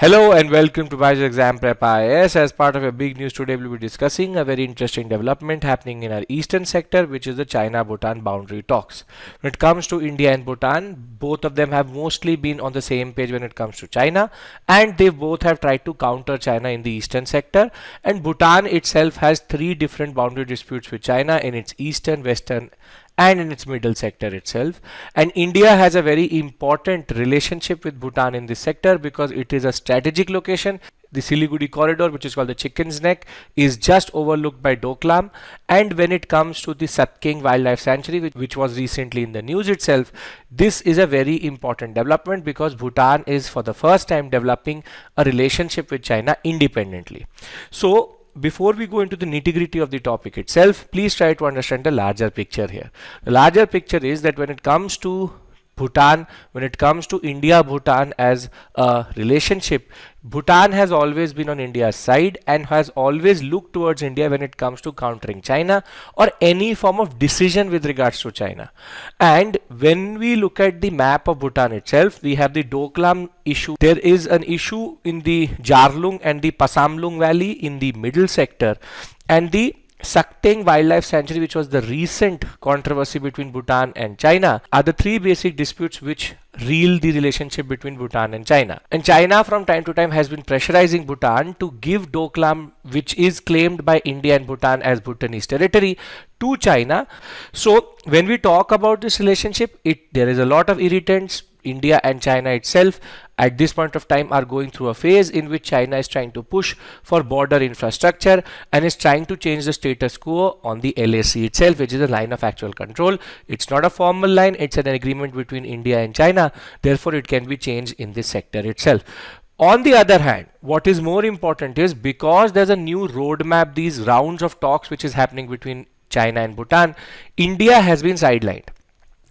Hello and welcome to Bajaj Exam Prep IAS. As part of a big news today, we'll be discussing a very interesting development happening in our eastern sector, which is the China-Bhutan boundary talks. When it comes to India and Bhutan, both of them have mostly been on the same page when it comes to China, and they both have tried to counter China in the eastern sector. And Bhutan itself has three different boundary disputes with China in its eastern, western, and in its middle sector itself. And India has a very important relationship with Bhutan in this sector because it is a strategic location. The Siliguri corridor, which is called the Chicken's Neck, is just overlooked by Doklam. And when it comes to the Satking Wildlife Sanctuary, which was recently in the news itself, this is a very important development because Bhutan is for the first time developing a relationship with China independently. So before we go into the nitty-gritty of the topic itself, please try to understand the larger picture here. The larger picture is that when it comes to Bhutan, when it comes to India-Bhutan as a relationship, Bhutan has always been on India's side and has always looked towards India when it comes to countering China or any form of decision with regards to China. And when we look at the map of Bhutan itself, we have the Doklam issue. There is an issue in the Jarlung and the Pasamlung Valley in the middle sector, and the Sakteng Wildlife Sanctuary, which was the recent controversy between Bhutan and China, are the three basic disputes which reel the relationship between Bhutan and China. And China from time to time has been pressurizing Bhutan to give Doklam, which is claimed by India and Bhutan as Bhutanese territory, to China. So when we talk about this relationship, there is a lot of irritants. India and China itself at this point of time are going through a phase in which China is trying to push for border infrastructure and is trying to change the status quo on the LAC itself, which is a line of actual control. It's not a formal line, it's an agreement between India and China. Therefore, it can be changed in this sector itself. On the other hand, what is more important is because there's a new roadmap, these rounds of talks which is happening between China and Bhutan, India has been sidelined.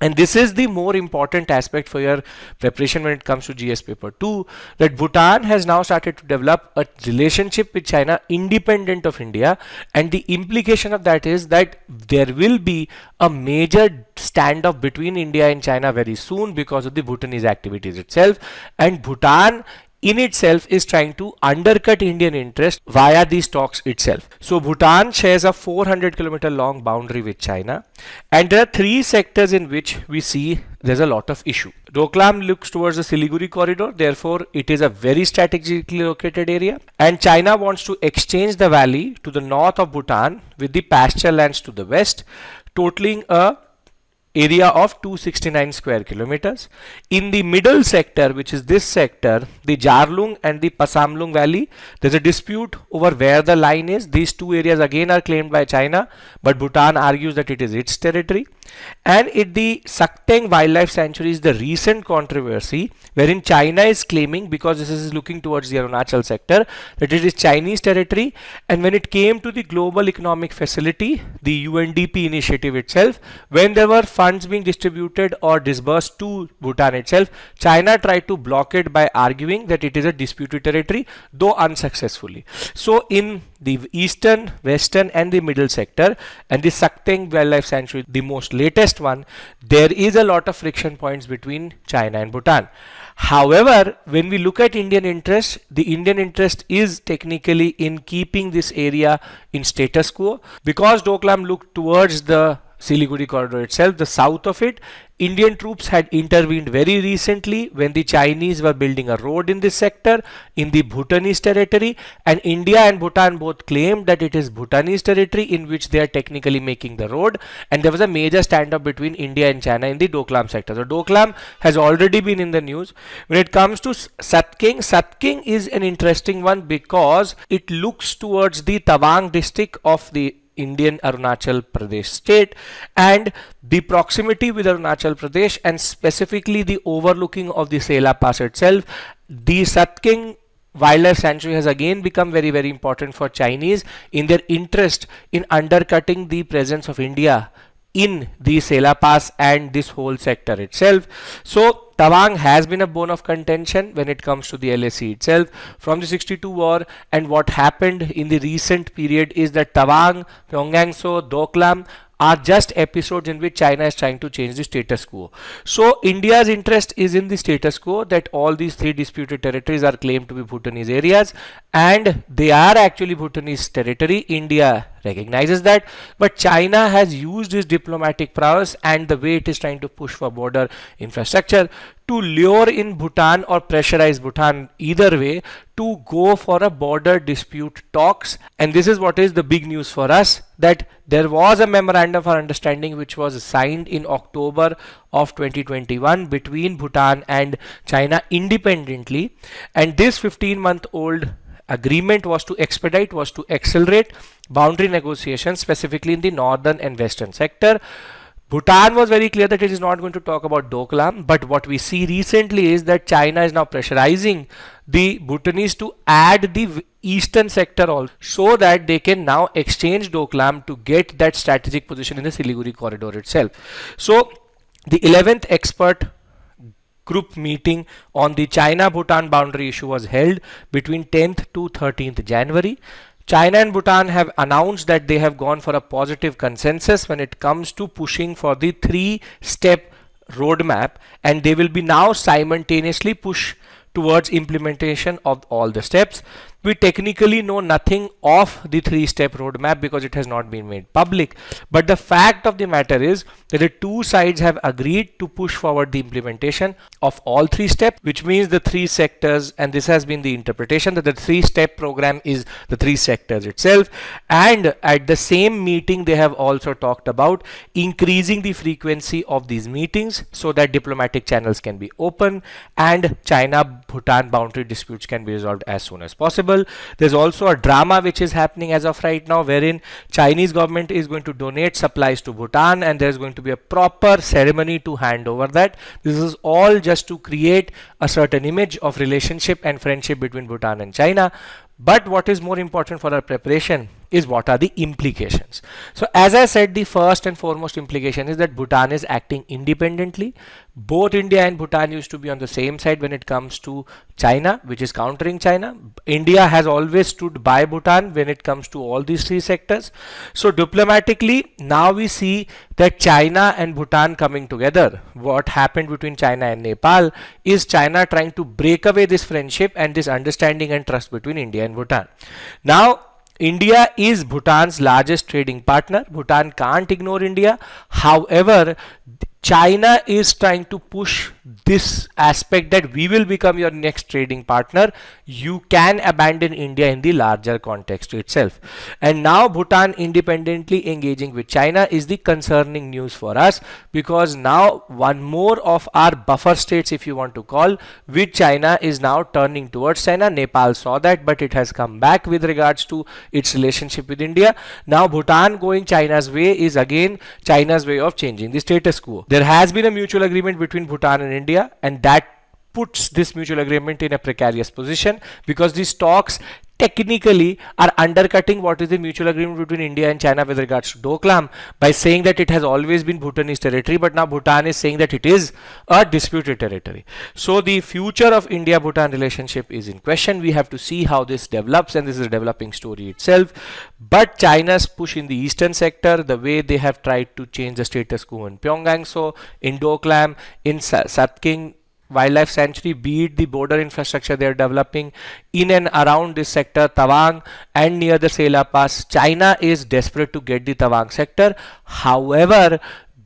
And this is the more important aspect for your preparation when it comes to GS paper 2, that Bhutan has now started to develop a relationship with China independent of India, and the implication of that is that there will be a major standoff between India and China very soon because of the Bhutanese activities itself, and Bhutan in itself is trying to undercut Indian interest via these talks itself. So Bhutan shares a 400-kilometer long boundary with China, and there are three sectors in which we see there's a lot of issue. Doklam looks towards the Siliguri corridor, therefore it is a very strategically located area, and China wants to exchange the valley to the north of Bhutan with the pasture lands to the west, totaling a area of 269 square kilometers. In the middle sector, which is this sector, the Jarlung and the Pasamlung Valley, there's a dispute over where the line is. These two areas again are claimed by China, but Bhutan argues that it is its territory. And in the Sakteng Wildlife Sanctuary is the recent controversy wherein China is claiming, because this is looking towards the Arunachal sector, that it is Chinese territory. And when it came to the Global Economic Facility, the UNDP initiative itself, when there were funds being distributed or disbursed to Bhutan itself, China tried to block it by arguing that it is a disputed territory, though unsuccessfully. So in the eastern, western and the middle sector, and the Sakteng Wildlife Sanctuary, the most latest one, there is a lot of friction points between China and Bhutan. However, when we look at Indian interest, the Indian interest is technically in keeping this area in status quo, because Doklam looked towards the Siliguri corridor itself, the south of it. Indian troops had intervened very recently when the Chinese were building a road in this sector in the Bhutanese territory, and India and Bhutan both claimed that it is Bhutanese territory in which they are technically making the road, and there was a major standoff between India and China in the Doklam sector. So Doklam has already been in the news. When it comes to Satking, Satking is an interesting one because it looks towards the Tawang district of the Indian Arunachal Pradesh state, and the proximity with Arunachal Pradesh and specifically the overlooking of the Sela Pass itself, the Satking Wildlife Sanctuary has again become very, very important for Chinese in their interest in undercutting the presence of India in the Sela Pass and this whole sector itself. So Tawang has been a bone of contention when it comes to the LAC itself from the 62 war, and what happened in the recent period is that Tawang, Pyongyangso, Doklam are just episodes in which China is trying to change the status quo. So India's interest is in the status quo, that all these three disputed territories are claimed to be Bhutanese areas, and they are actually Bhutanese territory. India recognizes that, but China has used its diplomatic prowess and the way it is trying to push for border infrastructure to lure in Bhutan or pressurize Bhutan, either way, to go for a border dispute talks. And this is what is the big news for us, that there was a memorandum of understanding which was signed in October of 2021 between Bhutan and China independently, and this 15-month-old agreement was to expedite, was to accelerate boundary negotiations, specifically in the northern and western sector. Bhutan was very clear that it is not going to talk about Doklam, but what we see recently is that China is now pressurizing the Bhutanese to add the eastern sector also, so that they can now exchange Doklam to get that strategic position in the Siliguri corridor itself. So the 11th expert group meeting on the China-Bhutan boundary issue was held between 10th to 13th January. China and Bhutan have announced that they have gone for a positive consensus when it comes to pushing for the three-step roadmap, and they will be now simultaneously push towards implementation of all the steps. We technically know nothing of the three-step roadmap because it has not been made public, but the fact of the matter is that the two sides have agreed to push forward the implementation of all three steps, which means the three sectors, and this has been the interpretation that the three-step program is the three sectors itself. And at the same meeting they have also talked about increasing the frequency of these meetings so that diplomatic channels can be open and China-Bhutan boundary disputes can be resolved as soon as possible. There's also a drama which is happening as of right now, wherein Chinese government is going to donate supplies to Bhutan, and there's going to be a proper ceremony to hand over that. This is all just to create a certain image of relationship and friendship between Bhutan and China. But what is more important for our preparation is what are the implications. So as I said, the first and foremost implication is that Bhutan is acting independently. Both India and Bhutan used to be on the same side when it comes to China, which is countering China. India has always stood by Bhutan when it comes to all these three sectors. So diplomatically, now we see that China and Bhutan coming together. What happened between China and Nepal is China trying to break away this friendship and this understanding and trust between India and Bhutan. Now, India is Bhutan's largest trading partner. Bhutan can't ignore India. However, China is trying to push this aspect that we will become your next trading partner. You can abandon India in the larger context itself. And now Bhutan independently engaging with China is the concerning news for us, because now one more of our buffer states, if you want to call, with China is now turning towards China. Nepal saw that, but it has come back with regards to its relationship with India. Now Bhutan going China's way is again China's way of changing the status quo. There has been a mutual agreement between Bhutan and India, and that puts this mutual agreement in a precarious position, because these talks technically are undercutting what is the mutual agreement between India and China with regards to Doklam by saying that it has always been Bhutanese territory, but now Bhutan is saying that it is a disputed territory. So the future of India-Bhutan relationship is in question. We have to see how this develops, and this is a developing story itself. But China's push in the eastern sector, the way they have tried to change the status quo in Pyongyangso, in Doklam, in Satking Wildlife Sanctuary, be it the border infrastructure they are developing in and around this sector, Tawang and near the Sela Pass, China is desperate to get the Tawang sector. However,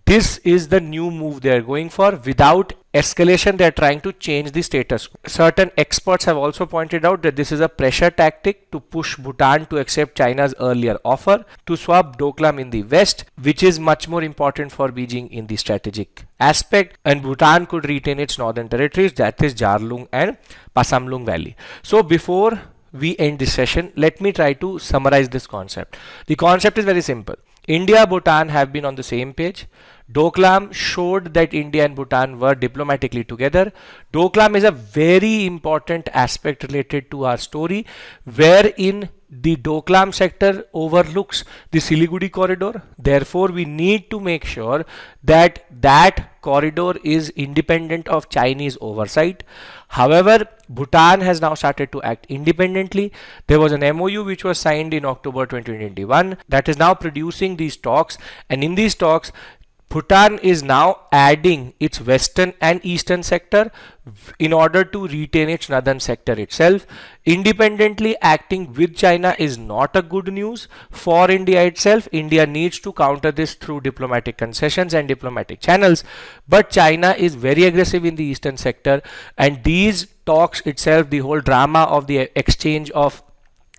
this is the new move they are going for. Without escalation, they are trying to change the status quo. Certain experts have also pointed out that this is a pressure tactic to push Bhutan to accept China's earlier offer to swap Doklam in the west, which is much more important for Beijing in the strategic aspect, and Bhutan could retain its northern territories, that is Jarlung and Pasamlung Valley. So before we end this session, let me try to summarize this concept. The concept is very simple. India, Bhutan have been on the same page. Doklam showed that India and Bhutan were diplomatically together. Doklam is a very important aspect related to our story, wherein the Doklam sector overlooks the Siliguri corridor. Therefore, we need to make sure that that corridor is independent of Chinese oversight. However, Bhutan has now started to act independently. There was an MOU which was signed in October 2021 that is now producing these talks, and in these talks, Bhutan is now adding its western and eastern sector in order to retain its northern sector itself. Independently acting with China is not a good news for India itself. India needs to counter this through diplomatic concessions and diplomatic channels. But China is very aggressive in the eastern sector, and these talks itself, the whole drama of the exchange of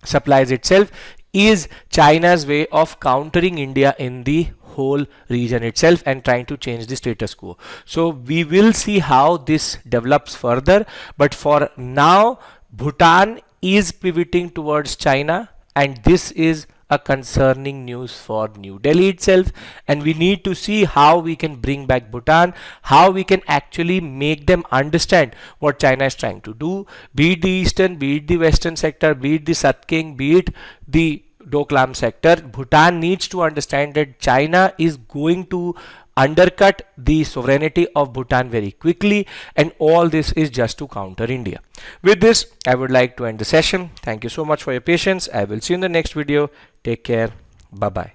supplies itself, is China's way of countering India in the whole region itself and trying to change the status quo. So we will see how this develops further, but for now Bhutan is pivoting towards China, and this is a concerning news for New Delhi itself, and we need to see how we can bring back Bhutan, how we can actually make them understand what China is trying to do, be it the eastern, be it the western sector, be it the Satking, be it the Doklam sector. Bhutan needs to understand that China is going to undercut the sovereignty of Bhutan very quickly, and all this is just to counter India. With this, I would like to end the session. Thank you so much for your patience. I will see you in the next video. Take care. Bye bye.